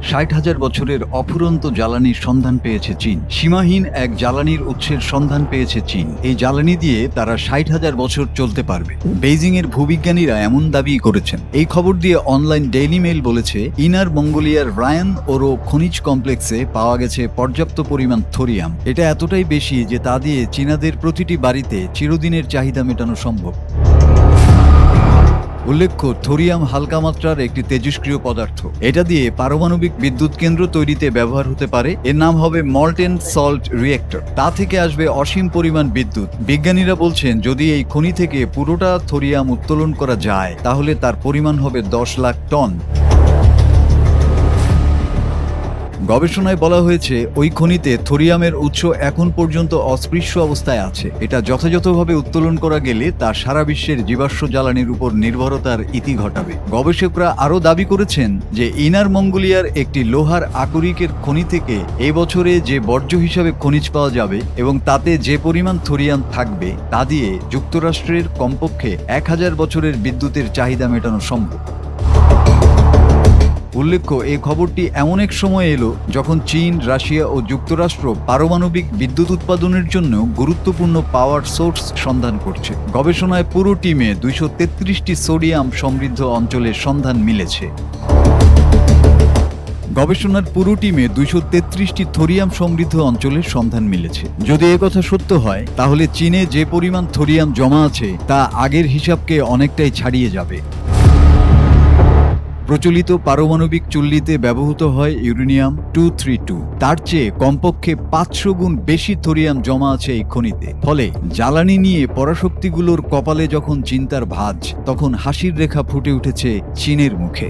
60,000 বছরের অফুরন্ত জ্বালানির সন্ধান পেয়েছে চীন। সীমাহীন এক জ্বালানির উৎসের সন্ধান পেয়েছে চীন। এই জ্বালানি দিয়ে তারা 60,000 বছর চলতে পারবে। বেইজিং এর ভূবিজ্ঞানীরা এমন দাবি করেছেন। এই খবর দিয়ে অনলাইন ডেইলি মেইল বলেছে, ইনার মঙ্গোলিয়ার রায়ান ওরো খনিজ কমপ্লেক্সে পাওয়া গেছে পর্যাপ্ত পরিমাণ থোরিয়াম। এটা এতটাই বেশি যে তা দিয়ে চীনাদের প্রতিটি বাড়িতে চিরদিনের চাহিদা মেটানো সম্ভব। উল্লেখ্য, থোরিয়াম হালকা মাত্রার একটি তেজস্ক্রিয় পদার্থ। এটা দিয়ে পারমাণবিক বিদ্যুৎ কেন্দ্র তৈরিতে ব্যবহার হতে পারে। এর নাম হবে মল্টেন সল্ট রিয়েক্টর। তা থেকে আসবে অসীম পরিমাণ বিদ্যুৎ। বিজ্ঞানীরা বলছেন, যদি এই খনি থেকে পুরোটা থোরিয়াম উত্তোলন করা যায় তাহলে তার পরিমাণ হবে 10 লাখ টন। গবেষণায় বলা হয়েছে, ওই খনিতে থোরিয়ামের উৎস এখন পর্যন্ত অস্পৃশ্য অবস্থায় আছে। এটা যথাযথভাবে উত্তোলন করা গেলে তা সারা বিশ্বের জীবাশ্ম জ্বালানির উপর নির্ভরতার ইতি ঘটাবে। গবেষকরা আরও দাবি করেছেন যে ইনার মঙ্গোলিয়ার একটি লোহার আকরিকের খনি থেকে এই বছরে যে বর্জ্য হিসাবে খনিজ পাওয়া যাবে এবং তাতে যে পরিমাণ থোরিয়াম থাকবে তা দিয়ে যুক্তরাষ্ট্রের কমপক্ষে 1000 বছরের বিদ্যুতের চাহিদা মেটানো সম্ভব। উল্লেখ্য, এই খবরটি এমন এক সময় এলো যখন চীন, রাশিয়া ও যুক্তরাষ্ট্র পারমাণবিক বিদ্যুৎ উৎপাদনের জন্য গুরুত্বপূর্ণ পাওয়ার সোর্স সন্ধান করছে। গবেষণায় পুরো টিমে 233টি সোডিয়াম সমৃদ্ধ অঞ্চলের সন্ধান মিলেছে। গবেষণার পুরো টিমে 233টি থোরিয়াম সমৃদ্ধ অঞ্চলের সন্ধান মিলেছে। যদি একথা সত্য হয় তাহলে চীনে যে পরিমাণ থোরিয়াম জমা আছে তা আগের হিসাবকে অনেকটাই ছাড়িয়ে যাবে। প্রচলিত পারমাণবিক চুল্লিতে ব্যবহৃত হয় ইউরেনিয়াম 232। তার চেয়ে কমপক্ষে 500 গুণ বেশি থোরিয়াম জমা আছে এই খনিতে। ফলে জ্বালানি নিয়ে পরাশক্তিগুলোর কপালে যখন চিন্তার ভাঁজ, তখন হাসির রেখা ফুটে উঠেছে চীনের মুখে।